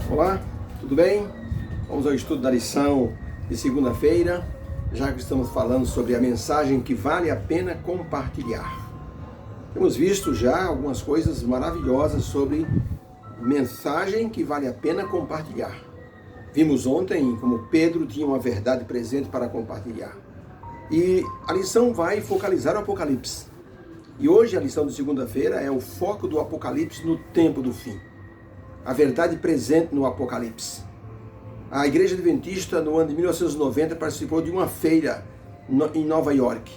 Olá, tudo bem? Vamos ao estudo da lição de segunda-feira, já que estamos falando sobre a mensagem que vale a pena compartilhar. Temos visto já algumas coisas maravilhosas sobre mensagem que vale a pena compartilhar. Vimos ontem como Pedro tinha uma verdade presente para compartilhar. E a lição vai focalizar o Apocalipse. E hoje a lição de segunda-feira é o foco do Apocalipse no tempo do fim. A verdade presente no Apocalipse. A Igreja Adventista, no ano de 1990, participou de uma feira em Nova York.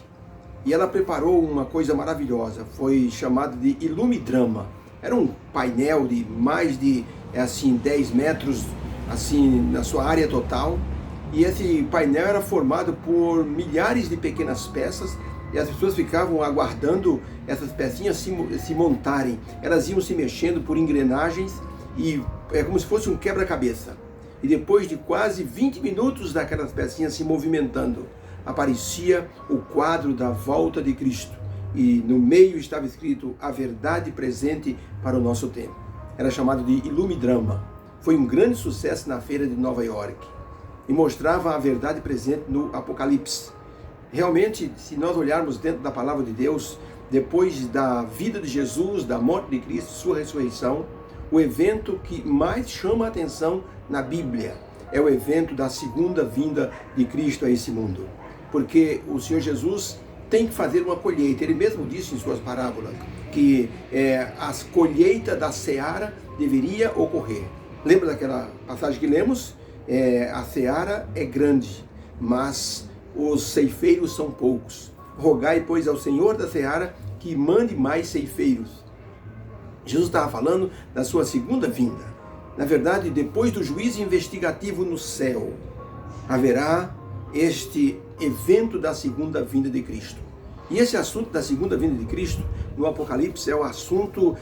E ela preparou uma coisa maravilhosa, foi chamado de Ilumidrama. Era um painel de mais de 10 metros na sua área total. E esse painel era formado por milhares de pequenas peças e as pessoas ficavam aguardando essas pecinhas se montarem. Elas iam se mexendo por engrenagens e é como se fosse um quebra-cabeça. E depois de quase 20 minutos daquelas pecinhas se movimentando, aparecia o quadro da volta de Cristo. E no meio estava escrito a verdade presente para o nosso tempo. Era chamado de Ilumidrama. Foi um grande sucesso na feira de Nova York. E mostrava a verdade presente no Apocalipse. Realmente, se nós olharmos dentro da palavra de Deus, depois da vida de Jesus, da morte de Cristo, sua ressurreição, o evento que mais chama a atenção na Bíblia é o evento da segunda vinda de Cristo a esse mundo. Porque o Senhor Jesus tem que fazer uma colheita. Ele mesmo disse em suas parábolas que a colheita da seara deveria ocorrer. Lembra daquela passagem que lemos? A seara é grande, mas os ceifeiros são poucos. Rogai, pois, ao Senhor da seara que mande mais ceifeiros. Jesus estava falando da sua segunda vinda. Na verdade, depois do juízo investigativo no céu, haverá este evento da segunda vinda de Cristo. E esse assunto da segunda vinda de Cristo, no Apocalipse, é um assunto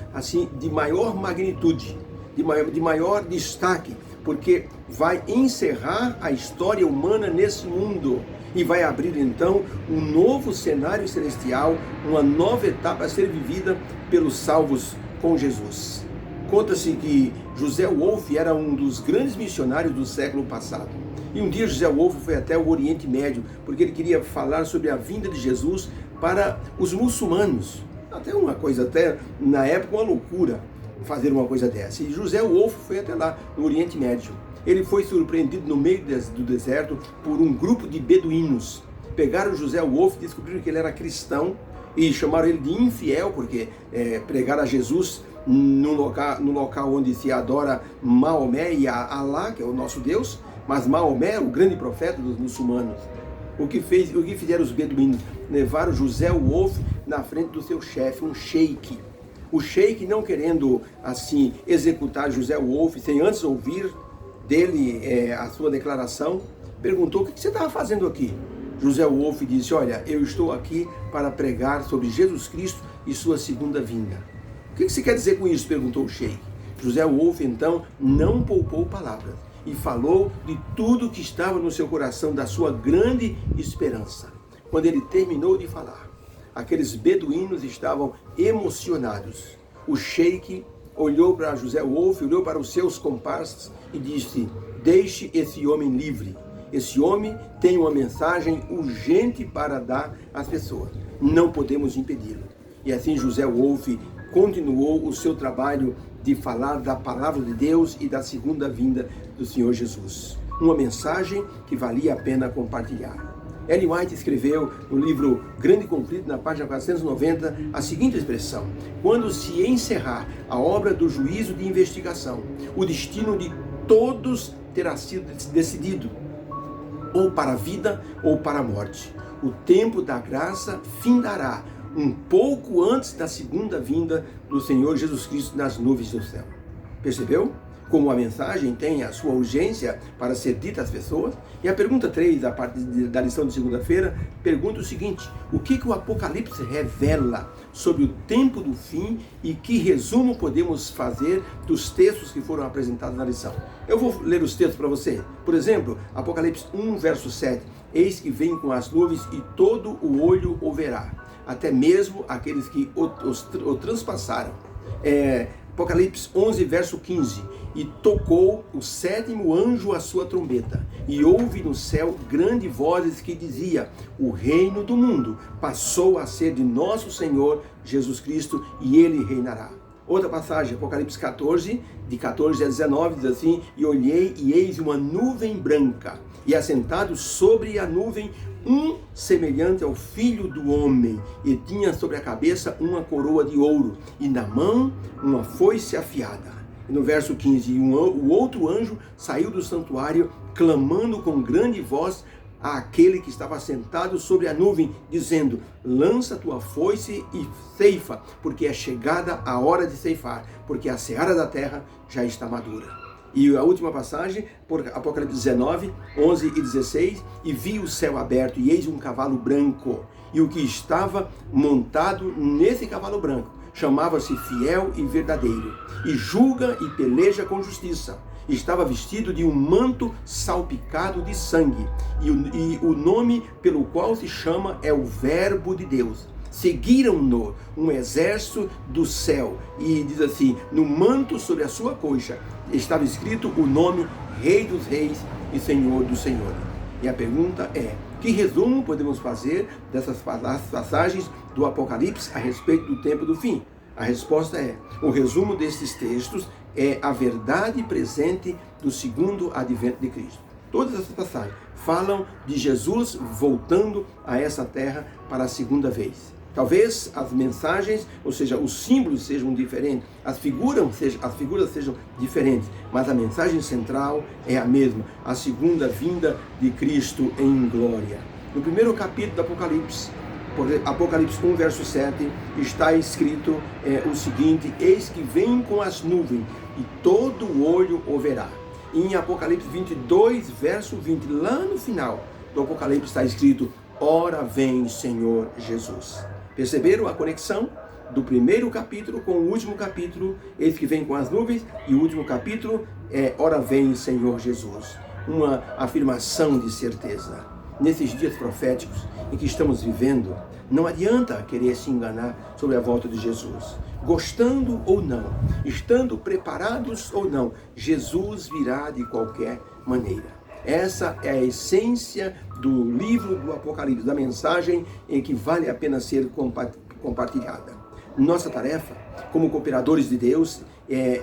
de maior magnitude, de maior destaque, porque vai encerrar a história humana nesse mundo e vai abrir então um novo cenário celestial, uma nova etapa a ser vivida pelos salvos com Jesus. Conta-se que José Wolff era um dos grandes missionários do século passado. E um dia José Wolff foi até o Oriente Médio, porque ele queria falar sobre a vinda de Jesus para os muçulmanos. Até uma coisa, na época, uma loucura fazer uma coisa dessa. E José Wolff foi até lá, no Oriente Médio. Ele foi surpreendido no meio do deserto por um grupo de beduínos. Pegaram José Wolff, descobriram que ele era cristão e chamaram ele de infiel, porque pregar a Jesus no local onde se adora Maomé e Alá, que é o nosso Deus, mas Maomé é o grande profeta dos muçulmanos. O que fizeram os beduínos? Levaram José Wolff na frente do seu chefe, um sheik. O sheik, não querendo executar José Wolff sem antes ouvir dele a sua declaração, perguntou: o que você estava fazendo aqui? José Wolff disse: olha, eu estou aqui para pregar sobre Jesus Cristo e sua segunda vinda. O que você quer dizer com isso? Perguntou o sheik. José Wolff então não poupou palavras e falou de tudo que estava no seu coração, da sua grande esperança. Quando ele terminou de falar, aqueles beduínos estavam emocionados. O sheik olhou para José Wolff, olhou para os seus comparsas e disse: deixe esse homem livre. Esse homem tem uma mensagem urgente para dar às pessoas. Não podemos impedi-lo. E assim José Wolff continuou o seu trabalho de falar da palavra de Deus e da segunda vinda do Senhor Jesus. Uma mensagem que valia a pena compartilhar. Ellen White escreveu no livro Grande Conflito, na página 490, a seguinte expressão: quando se encerrar a obra do juízo de investigação, o destino de todos terá sido decidido, ou para a vida ou para a morte. O tempo da graça findará um pouco antes da segunda vinda do Senhor Jesus Cristo nas nuvens do céu. Percebeu como a mensagem tem a sua urgência para ser dita às pessoas? E a pergunta 3, a parte da lição de segunda-feira, pergunta o seguinte: o que o Apocalipse revela sobre o tempo do fim e que resumo podemos fazer dos textos que foram apresentados na lição? Eu vou ler os textos para você. Por exemplo, Apocalipse 1, verso 7. Eis que vem com as nuvens e todo o olho o verá, até mesmo aqueles que o transpassaram. Apocalipse 11, verso 15. E tocou o sétimo anjo a sua trombeta, e houve no céu grandes vozes que dizia: o reino do mundo passou a ser de nosso Senhor Jesus Cristo, e ele reinará. Outra passagem, Apocalipse 14, de 14 a 19, diz assim: e olhei, e eis uma nuvem branca, e assentado sobre a nuvem um semelhante ao Filho do Homem, e tinha sobre a cabeça uma coroa de ouro, e na mão uma foice afiada. E no verso 15, o outro anjo saiu do santuário, clamando com grande voz àquele que estava sentado sobre a nuvem, dizendo: lança tua foice e ceifa, porque é chegada a hora de ceifar, porque a seara da terra já está madura. E a última passagem, por Apocalipse 19, 11 e 16, e vi o céu aberto, e eis um cavalo branco, e o que estava montado nesse cavalo branco chamava-se Fiel e Verdadeiro, e julga e peleja com justiça. Estava vestido de um manto salpicado de sangue, e o nome pelo qual se chama é o Verbo de Deus. Seguiram-no um exército do céu, e diz assim: no manto sobre a sua coxa estava escrito o nome Rei dos Reis e Senhor dos Senhores. E a pergunta é: que resumo podemos fazer dessas passagens do Apocalipse a respeito do tempo do fim? A resposta é: o resumo desses textos é a verdade presente do segundo advento de Cristo. Todas essas passagens falam de Jesus voltando a essa terra para a segunda vez. Talvez as mensagens, ou seja, os símbolos sejam diferentes, as figuras sejam diferentes, mas a mensagem central é a mesma: a segunda vinda de Cristo em glória. No primeiro capítulo do Apocalipse, Apocalipse 1, verso 7, está escrito o seguinte: eis que vem com as nuvens, e todo olho o verá. E em Apocalipse 22, verso 20, lá no final do Apocalipse está escrito: ora vem Senhor Jesus. Perceberam a conexão do primeiro capítulo com o último capítulo? Eis que vem com as nuvens, e o último capítulo é ora vem Senhor Jesus. Uma afirmação de certeza. Nesses dias proféticos em que estamos vivendo, não adianta querer se enganar sobre a volta de Jesus. Gostando ou não, estando preparados ou não, Jesus virá de qualquer maneira. Essa é a essência do livro do Apocalipse, da mensagem em que vale a pena ser compartilhada. Nossa tarefa, como cooperadores de Deus, é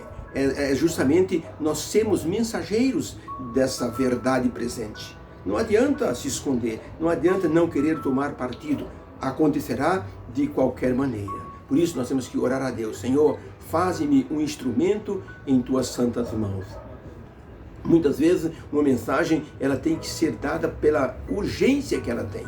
justamente nós sermos mensageiros dessa verdade presente. Não adianta se esconder, não adianta não querer tomar partido. Acontecerá de qualquer maneira. Por isso nós temos que orar a Deus: Senhor, faze-me um instrumento em tuas santas mãos. Muitas vezes uma mensagem ela tem que ser dada pela urgência que ela tem.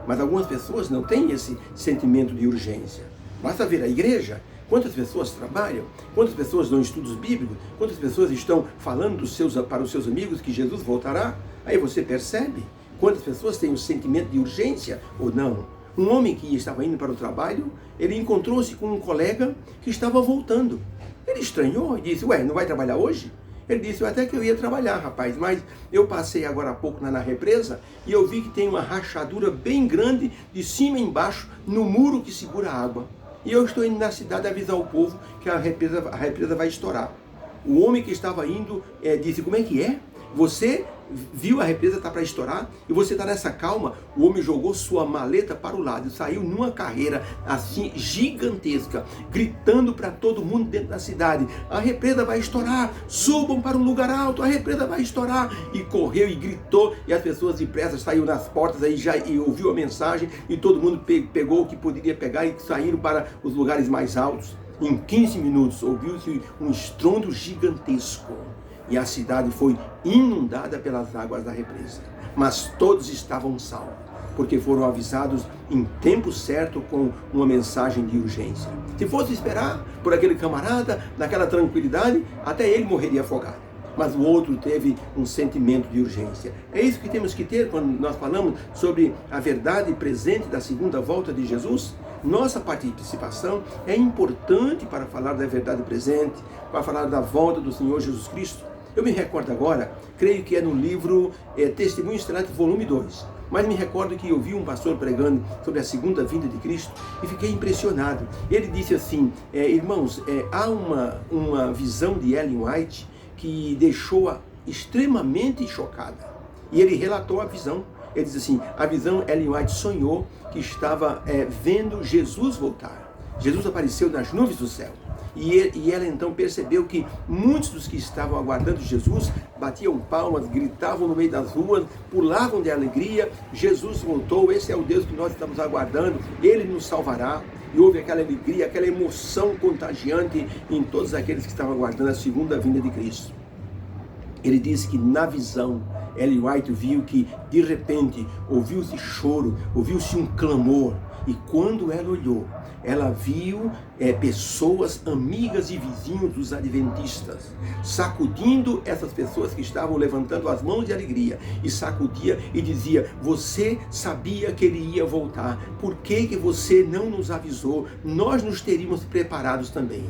Mas algumas pessoas não têm esse sentimento de urgência. Basta ver a igreja. Quantas pessoas trabalham? Quantas pessoas dão estudos bíblicos? Quantas pessoas estão falando para os seus amigos que Jesus voltará? Aí você percebe quantas pessoas têm o sentimento de urgência ou não. Um homem que estava indo para o trabalho, ele encontrou-se com um colega que estava voltando. Ele estranhou e disse: ué, não vai trabalhar hoje? Ele disse: até que eu ia trabalhar, rapaz, mas eu passei agora há pouco na represa e eu vi que tem uma rachadura bem grande de cima e embaixo no muro que segura a água. E eu estou indo na cidade avisar o povo que a represa vai estourar. O homem que estava indo disse: como é que é? Você viu a represa está para estourar e você está nessa calma? O homem jogou sua maleta para o lado e saiu numa carreira assim gigantesca, gritando para todo mundo dentro da cidade: a represa vai estourar, subam para um lugar alto, a represa vai estourar. E correu e gritou, e as pessoas depressa saíram nas portas aí e ouviu a mensagem, e todo mundo pegou o que poderia pegar e saíram para os lugares mais altos. Em 15 minutos ouviu-se um estrondo gigantesco. E a cidade foi inundada pelas águas da represa. Mas todos estavam salvos, porque foram avisados em tempo certo com uma mensagem de urgência. Se fosse esperar por aquele camarada, naquela tranquilidade, até ele morreria afogado. Mas o outro teve um sentimento de urgência. É isso que temos que ter quando nós falamos sobre a verdade presente da segunda volta de Jesus. Nossa participação é importante para falar da verdade presente, para falar da volta do Senhor Jesus Cristo. Eu me recordo agora, creio que é no livro Testemunho Estelar, volume 2. Mas me recordo que eu vi um pastor pregando sobre a segunda vinda de Cristo e fiquei impressionado. Ele disse assim, irmãos, há uma visão de Ellen White que deixou-a extremamente chocada. E ele relatou a visão. Ele diz assim, a visão, Ellen White sonhou que estava vendo Jesus voltar. Jesus apareceu nas nuvens do céu. E ela então percebeu que muitos dos que estavam aguardando Jesus batiam palmas, gritavam no meio das ruas, pulavam de alegria. Jesus voltou, esse é o Deus que nós estamos aguardando, Ele nos salvará. E houve aquela alegria, aquela emoção contagiante em todos aqueles que estavam aguardando a segunda vinda de Cristo. Ele disse que na visão, Ellen White viu que de repente ouviu-se choro, ouviu-se um clamor. E quando ela olhou, ela viu pessoas amigas e vizinhos dos adventistas, sacudindo essas pessoas que estavam levantando as mãos de alegria, e sacudia e dizia, você sabia que ele ia voltar, por que você não nos avisou? Nós nos teríamos preparados também.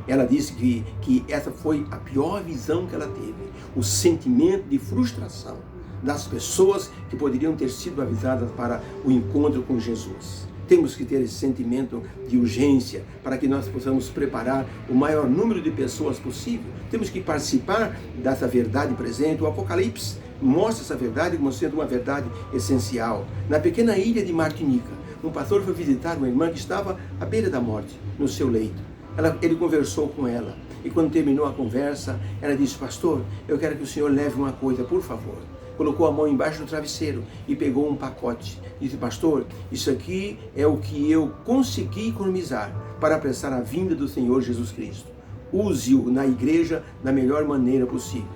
Ela disse que essa foi a pior visão que ela teve, o sentimento de frustração das pessoas que poderiam ter sido avisadas para o encontro com Jesus. Temos que ter esse sentimento de urgência para que nós possamos preparar o maior número de pessoas possível. Temos que participar dessa verdade presente. O Apocalipse mostra essa verdade como sendo uma verdade essencial. Na pequena ilha de Martinica, um pastor foi visitar uma irmã que estava à beira da morte, no seu leito. Ele conversou com ela e quando terminou a conversa, ela disse, pastor, eu quero que o senhor leve uma coisa, por favor. Colocou a mão embaixo do travesseiro e pegou um pacote. Disse, pastor, isso aqui é o que eu consegui economizar para apressar a vinda do Senhor Jesus Cristo. Use-o na igreja da melhor maneira possível.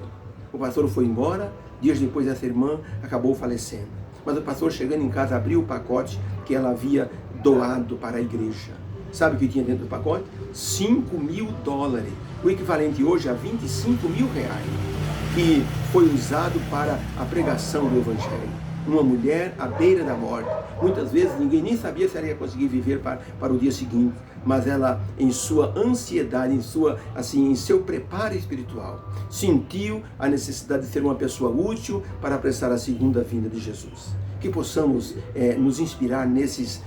O pastor foi embora, dias depois essa irmã acabou falecendo. Mas o pastor, chegando em casa, abriu o pacote que ela havia doado para a igreja. Sabe o que tinha dentro do pacote? $5.000, o equivalente hoje a R$25.000, que foi usado para a pregação do Evangelho. Uma mulher à beira da morte. Muitas vezes ninguém nem sabia se ela ia conseguir viver para o dia seguinte, mas ela, em sua ansiedade, em seu preparo espiritual, sentiu a necessidade de ser uma pessoa útil para apressar a segunda vinda de Jesus. Que possamos nos inspirar nesses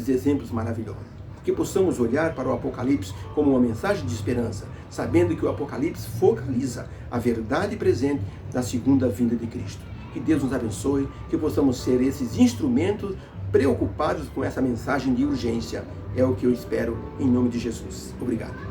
exemplos maravilhosos. Que possamos olhar para o Apocalipse como uma mensagem de esperança, sabendo que o Apocalipse focaliza a verdade presente da segunda vinda de Cristo. Que Deus nos abençoe, que possamos ser esses instrumentos preocupados com essa mensagem de urgência. É o que eu espero em nome de Jesus. Obrigado.